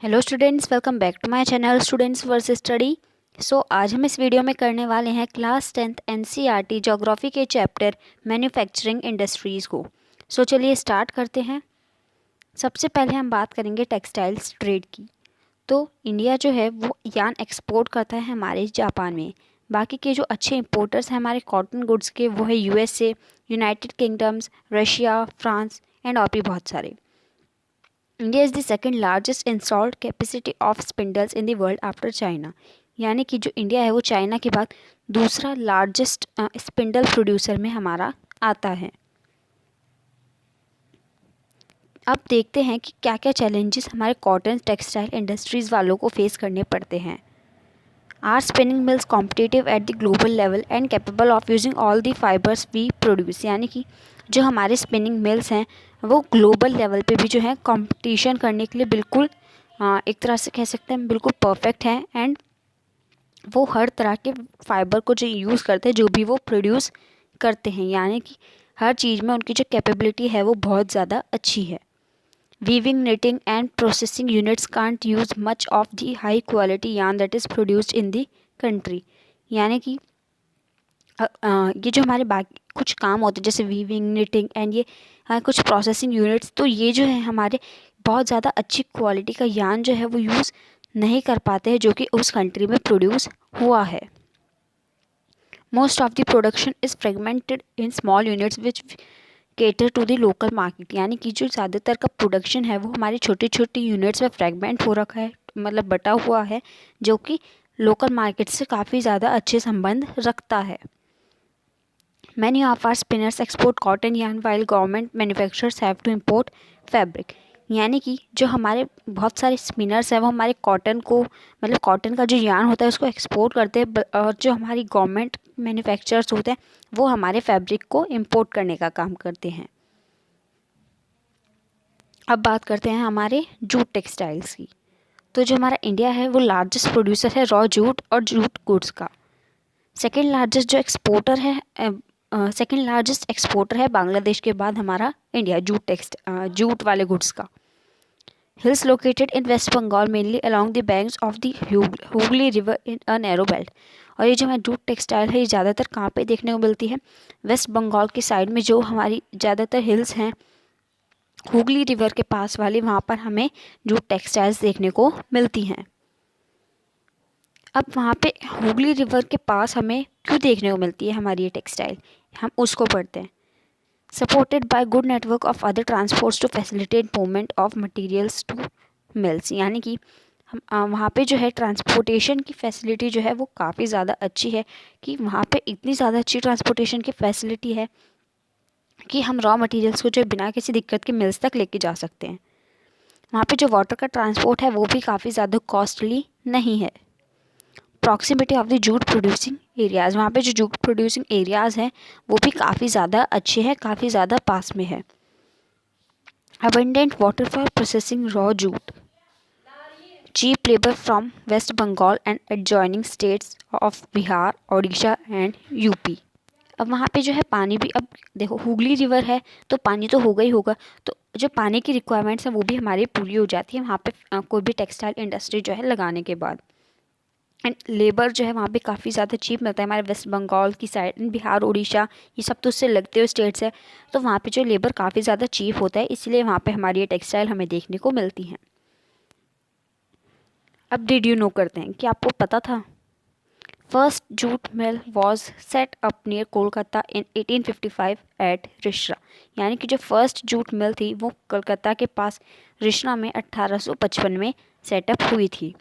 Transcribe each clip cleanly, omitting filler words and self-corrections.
Hello students, welcome back to my channel students verse study. आज हम इस video में करने वाले हैं क्लास 10th एनसीईआरटी ज्योग्राफी के चैप्टर मैन्युफैक्चरिंग इंडस्ट्रीज़ को। चलिए स्टार्ट करते हैं। सबसे पहले हम बात करेंगे टेक्सटाइल्स ट्रेड की। तो इंडिया जो है वो यार्न एक्सपोर्ट करता है हमारे जापान में। बाकी के जो अच्छे इंपोर्टर्स हैं हमारे कॉटन गुड्स के वो है USA, United kingdoms, Russia, France and और भी बहुत सारे। India is the second largest installed capacity of spindles in the world after China. यानी कि जो इंडिया है वो चाइना के बाद दूसरा लार्जेस्ट स्पिंडल प्रोड्यूसर में हमारा आता है। अब देखते हैं कि क्या क्या चैलेंजेस हमारे कॉटन टेक्सटाइल इंडस्ट्रीज़ वालों को फेस करने पड़ते हैं। Are spinning mills competitive at the global level and capable of using all the fibres we produce. यानी कि जो हमारे स्पिनिंग मिल्स हैं वो ग्लोबल लेवल पे भी जो है कंपटीशन करने के लिए बिल्कुल एक तरह से कह सकते हैं बिल्कुल परफेक्ट हैं। एंड वो हर तरह के फाइबर को जो यूज़ करते हैं, जो भी वो प्रोड्यूस करते हैं, यानी कि हर चीज़ में उनकी जो कैपेबिलिटी है वो बहुत ज़्यादा अच्छी है। Weaving, knitting and processing units can't use much of the high quality yarn that is produced in the country। यानी कि ये जो हमारे बाकी कुछ काम होते हैं जैसे वीविंग, निटिंग एंड ये कुछ प्रोसेसिंग यूनिट्स, तो ये जो है हमारे बहुत ज़्यादा अच्छी क्वालिटी का यार्न जो है वो यूज़ नहीं कर पाते हैं जो कि उस कंट्री में प्रोड्यूस हुआ है। Most of the production is fragmented in small units which cater to the local market. यानी कि जो ज़्यादातर का प्रोडक्शन है वो हमारी छोटी छोटी यूनिट्स में फ्रेगमेंट हो रखा है, मतलब बटा हुआ है, जो कि लोकल मार्केट से काफ़ी ज़्यादा अच्छे संबंध रखता है। Many of our spinners export cotton yarn while government manufacturers have to import fabric. यानी कि जो हमारे बहुत सारे स्पिनर्स हैं वो हमारे कॉटन को, मतलब कॉटन का जो यार्न होता है उसको एक्सपोर्ट करते हैं, और जो हमारी गवर्नमेंट मैन्युफैक्चरर्स होते हैं वो हमारे फैब्रिक को इंपोर्ट करने का काम करते हैं। अब बात करते हैं हमारे जूट टेक्सटाइल्स की। तो जो हमारा इंडिया है वो लार्जेस्ट प्रोड्यूसर है रॉ जूट और जूट गुड्स का। सेकेंड लार्जेस्ट जो एक्सपोर्टर है सेकेंड लार्जेस्ट एक्सपोर्टर है बांग्लादेश के बाद हमारा इंडिया जूट वाले गुड्स का। Hills located in West Bengal mainly along the banks of the Hooghly river in a narrow belt. और ये जो हमारी जूट टेक्सटाइल है ये ज़्यादातर कहाँ पे देखने को मिलती है? वेस्ट बंगाल की साइड में जो हमारी ज़्यादातर हिल्स हैं हुगली रिवर के पास वाली, वहाँ पर हमें जूट टेक्सटाइल्स देखने को मिलती हैं। अब वहाँ पे हुगली रिवर के पास हमें क्यों देखने को मिलती है हमारी ये टेक्सटाइल, हम उसको पढ़ते हैं। Supported by good network of other transports to facilitate movement of materials to mills. यानी कि हम वहाँ पे जो है ट्रांसपोर्टेशन की फैसिलिटी जो है वो काफ़ी ज़्यादा अच्छी है, कि वहाँ पे इतनी ज़्यादा अच्छी ट्रांसपोर्टेशन की फैसिलिटी है कि हम रॉ मटेरियल्स को जो बिना किसी दिक्कत के मिल्स तक लेके जा सकते हैं। वहाँ पे जो वाटर का ट्रांसपोर्ट है वो भी काफ़ी ज़्यादा कॉस्टली नहीं है। Proximity of the jute producing areas, वहाँ पे जो जूट प्रोड्यूसिंग एरियाज़ हैं वो भी काफ़ी ज़्यादा अच्छे हैं, काफ़ी ज़्यादा पास में है। Abundant water for processing raw jute, cheap labour from West Bengal and adjoining states of Bihar, Odisha and UP. अब वहाँ पे जो है पानी भी, अब देखो हुगली रिवर है तो पानी तो होगा ही होगा, तो जो पानी की रिक्वायरमेंट्स हैं वो भी हमारी पूरी हो जाती है वहाँ पे कोई भी टेक्सटाइल इंडस्ट्री जो है लगाने के बाद। एंड लेबर जो है वहाँ पे काफ़ी ज़्यादा चीप मिलता है। हमारे वेस्ट बंगाल की साइड, बिहार, उड़ीसा, ये सब तो उससे लगते हुए स्टेट्स है, तो वहाँ पे जो लेबर काफ़ी ज़्यादा चीप होता है, इसलिए वहाँ पे हमारी ये टेक्सटाइल हमें देखने को मिलती हैं। अब डिड यू नो करते हैं कि आपको पता था? First jute mill was set up near Kolkata in 1855 at Rishra. यानी कि जो फर्स्ट जूट मिल थी वो कोलकाता के पास रिश्रा में 1855 में सेटअप हुई थी।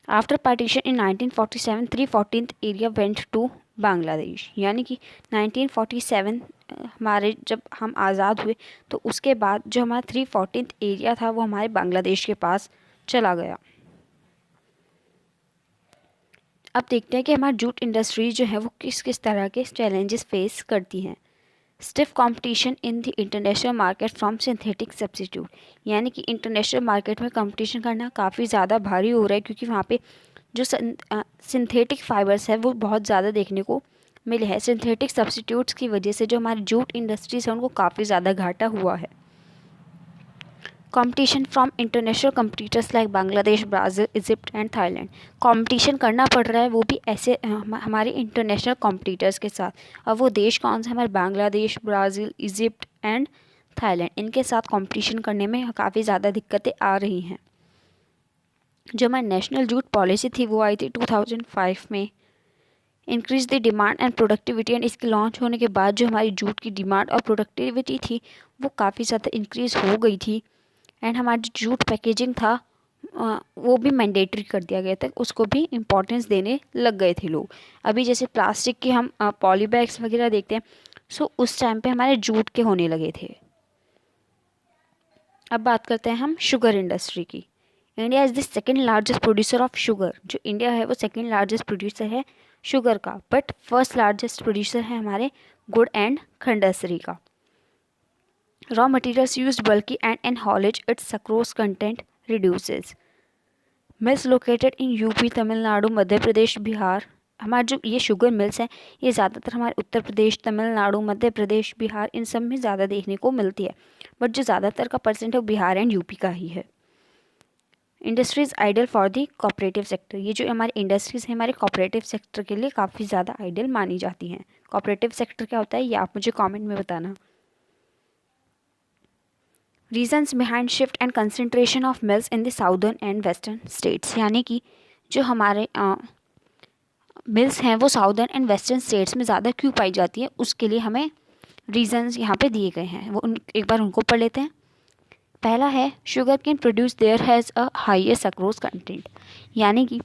After partition in 1947 3/14 area went to Bangladesh. यानी कि 1947 हमारे जब हम आज़ाद हुए तो उसके बाद जो हमारा 3/14 एरिया था वो हमारे बांग्लादेश के पास चला गया। अब देखते हैं कि हमारी जूट इंडस्ट्री जो है वो किस किस तरह के चैलेंजेस फेस करती हैं। Stiff competition in the international market from synthetic substitute. यानी कि इंटरनेशनल मार्केट में कंपटीशन करना काफ़ी ज़्यादा भारी हो रहा है, क्योंकि वहाँ पे जो सिंथेटिक फाइबर्स है वो बहुत ज़्यादा देखने को मिले हैं। सिंथेटिक सब्सिट्यूट्स की वजह से जो हमारी जूट इंडस्ट्रीज है उनको काफ़ी ज़्यादा घाटा हुआ है। Competition from international competitors like Bangladesh, Brazil, Egypt and Thailand. Competition करना पड़ रहा है, वो भी ऐसे हमारे इंटरनेशनल कंपटीटर्स के साथ। अब वो देश कौन से? हमारे Bangladesh, Brazil, Egypt and Thailand, इनके साथ कंपटीशन करने में काफ़ी ज़्यादा दिक्कतें आ रही हैं। जो हमारी नेशनल जूट पॉलिसी थी वो आई थी 2005 में। Increase the demand and productivity, and इसके लॉन्च होने के बाद जो हमारी जूट की डिमांड और प्रोडक्टिविटी थी वो काफ़ी ज़्यादा इंक्रीज़ हो गई थी। एंड हमारी जो जूट पैकेजिंग था वो भी मैंडेटरी कर दिया गया था, उसको भी इम्पोर्टेंस देने लग गए थे लोग। अभी जैसे प्लास्टिक के हम पॉली बैग्स वगैरह देखते हैं, सो उस टाइम पे हमारे जूट के होने लगे थे। अब बात करते हैं हम शुगर इंडस्ट्री की। India is the second largest producer of sugar. जो इंडिया है वो सेकेंड लार्जेस्ट प्रोड्यूसर है शुगर का, बट फर्स्ट लार्जेस्ट प्रोड्यूसर है हमारे गुड़ एंड खंडसरी का। Raw materials used bulky and in haulage its sucrose content reduces. Mills located in UP, Tamil Nadu, Madhya Pradesh, Bihar. हमारे जो ये शुगर मिल्स हैं ये ज़्यादातर हमारे उत्तर प्रदेश, तमिलनाडु, मध्य प्रदेश, बिहार, इन सब में ज़्यादा देखने को मिलती है, बट जो ज़्यादातर का परसेंट है वो बिहार एंड यूपी का ही है। Industries idle for the cooperative sector. ये जो हमारी इंडस्ट्रीज़ हैं हमारे कोऑपरेटिव सेक्टर के लिए काफ़ी ज़्यादा आइडल मानी जाती हैं। कोऑपरेटिव सेक्टर क्या होता है ये आप मुझे कमेंट में बताना। Regions behind shift and concentration of mills in the southern and western states. यानी कि जो हमारे मिल्स हैं वो साउदर्न एंड वेस्टर्न स्टेट्स में ज़्यादा क्यों पाई जाती है, उसके लिए हमें रीजन्स यहाँ पे दिए गए हैं, वो एक बार उनको पढ़ लेते हैं। पहला है sugar cane produce there has a higher sucrose content. यानी कि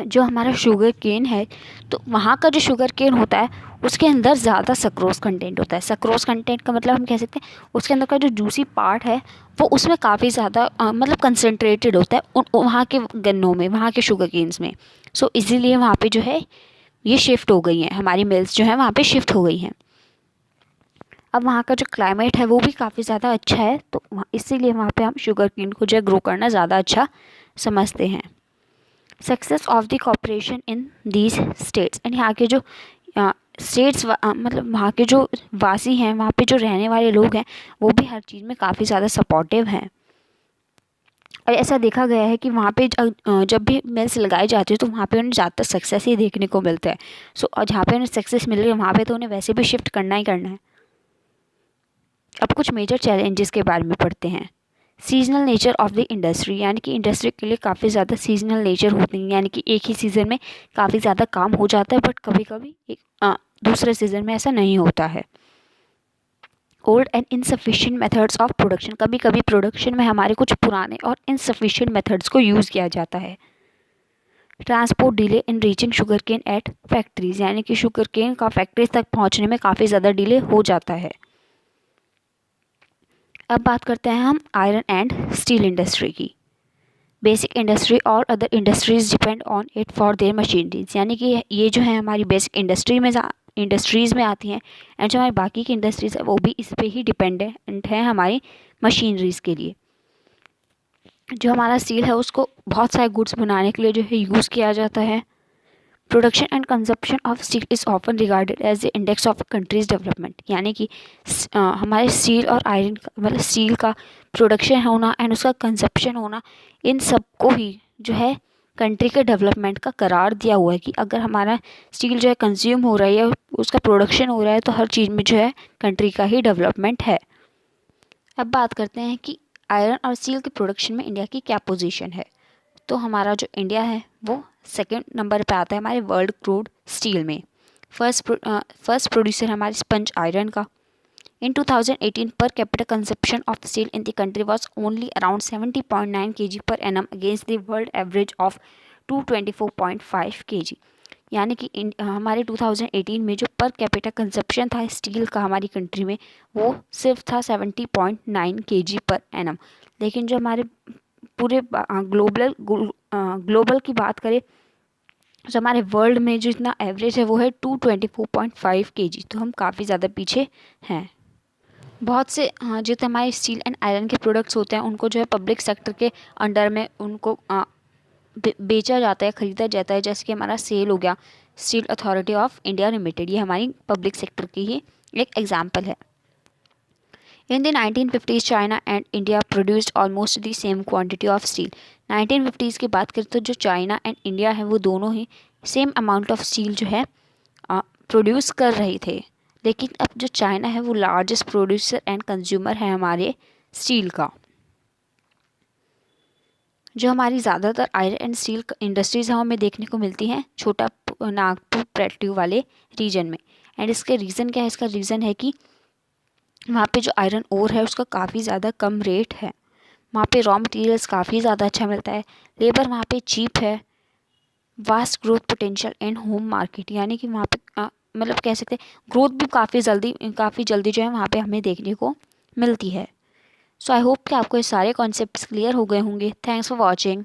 जो हमारा शुगर केन है तो वहाँ का जो शुगर केन होता है उसके अंदर ज़्यादा सक्रोज कंटेंट होता है। सक्रोज कंटेंट का मतलब हम कह सकते हैं उसके अंदर का जो जूसी पार्ट है वो उसमें काफ़ी ज़्यादा मतलब कंसनट्रेटेड होता है वहाँ के गन्नों में, वहाँ के शुगर केन्स में। सो इसीलिए वहाँ पे जो है ये शिफ्ट हो गई हैं, हमारी मिल्स जो है वहाँ पे शिफ्ट हो गई हैं। अब वहाँ का जो क्लाइमेट है वो भी काफ़ी ज़्यादा अच्छा है, तो इसीलिए वहाँ पे हम शुगर केन को जो है ग्रो करना ज़्यादा अच्छा समझते हैं। Success of the cooperation in these states, and यहाँ के जो स्टेट्स मतलब वहाँ के जो वासी हैं, वहाँ पे जो रहने वाले लोग हैं वो भी हर चीज़ में काफ़ी ज़्यादा सपोर्टिव हैं। और ऐसा देखा गया है कि वहाँ पे जब भी मिल्स लगाई जाती है तो वहाँ पे उन्हें ज़्यादातर सक्सेस ही देखने को मिलता है। सो और जहाँ पे उन्हें सक्सेस मिल रही है वहाँ पे तो उन्हें वैसे भी शिफ्ट करना ही करना है। अब कुछ मेजर चैलेंजेस के बारे में पढ़ते हैं। Seasonal nature of the industry, यानी कि इंडस्ट्री के लिए काफ़ी ज़्यादा सीजनल नेचर होती है, यानी कि एक ही सीज़न में काफ़ी ज़्यादा काम हो जाता है, बट कभी कभी दूसरे सीज़न में ऐसा नहीं होता है। Old and insufficient methods of production, कभी कभी प्रोडक्शन में हमारे कुछ पुराने और इनसफिशिएंट मेथड्स को यूज़ किया जाता है। Transport delay in reaching sugar cane at factories, यानी कि शुगर केन का फैक्ट्रीज तक पहुँचने में काफ़ी ज़्यादा डिले हो जाता है। अब बात करते हैं हम आयरन एंड स्टील इंडस्ट्री की। बेसिक इंडस्ट्री और other industries depend on it for their machineries, यानी कि ये जो है हमारी बेसिक इंडस्ट्रीज़ में आती हैं, एंड जो हमारी बाकी की इंडस्ट्रीज़ है वो भी इस पे ही डिपेंडेंट है हमारी मशीनरीज़ के लिए। जो हमारा स्टील है उसको बहुत सारे गुड्स बनाने के लिए जो है यूज़ किया जाता है। Production and consumption of steel is often regarded as the index of country's development, यानी कि हमारे स्टील और आयरन मतलब स्टील का प्रोडक्शन होना एंड उसका कंजप्शन होना, इन सब को ही जो है कंट्री के डेवलपमेंट का करार दिया हुआ है कि अगर हमारा स्टील जो है कंज्यूम हो रहा है, उसका प्रोडक्शन हो रहा है, तो हर चीज़ में जो है कंट्री का ही डेवलपमेंट है। अब बात करते हैं कि आयरन और स्टील के प्रोडक्शन में इंडिया की क्या पोजीशन है। तो हमारा जो इंडिया है वो सेकंड नंबर पे आता है हमारे वर्ल्ड क्रूड स्टील में। फर्स्ट प्रोड्यूसर हमारे स्पंज आयरन का। इन 2018 पर capital consumption of steel in the country was only around 70.9 kg per annum against the world average of 224.5 kg, यानी कि हमारे 2018 में जो पर कैपिटल कंजप्शन था स्टील का हमारी कंट्री में वो सिर्फ था 70.9 kg पर एनम। लेकिन जो हमारे पूरे ग्लोबल की बात करें जो हमारे वर्ल्ड में जो इतना एवरेज है वो है 224.5 kg, तो हम काफ़ी ज़्यादा पीछे हैं। बहुत से जितने हमारे स्टील एंड आयरन के प्रोडक्ट्स होते हैं उनको जो है पब्लिक सेक्टर के अंडर में उनको बेचा जाता है, ख़रीदा जाता है, जैसे कि हमारा सेल हो गया steel authority of India limited, ये हमारी पब्लिक सेक्टर की ही एक एग्जाम्पल है। In the 1950s, China and India produced almost the same quantity of steel. 1950s की बात करें तो जो चाइना एंड इंडिया है वो दोनों ही सेम अमाउंट ऑफ स्टील जो है प्रोड्यूस कर रहे थे, लेकिन अब जो चाइना है वो लार्जेस्ट प्रोड्यूसर एंड कंज्यूमर है हमारे स्टील का। जो हमारी ज़्यादातर आयरन एंड स्टील इंडस्ट्रीज़ हैं हमें देखने को मिलती हैं छोटा नागपुर प्लेट्यू वाले रीजन में। एंड इसके रीज़न क्या है? इसका रीज़न है कि वहाँ पे जो आयरन ओर है उसका काफ़ी ज़्यादा कम रेट है, वहाँ पे रॉ मटेरियल्स काफ़ी ज़्यादा अच्छा मिलता है, लेबर वहाँ पे चीप है, vast growth potential and home market, यानी कि वहाँ पे मतलब कह सकते हैं ग्रोथ भी काफ़ी जल्दी जो है वहाँ पे हमें देखने को मिलती है। सो आई होप कि आपको ये सारे कॉन्सेप्ट्स क्लियर हो गए होंगे। Thanks for watching.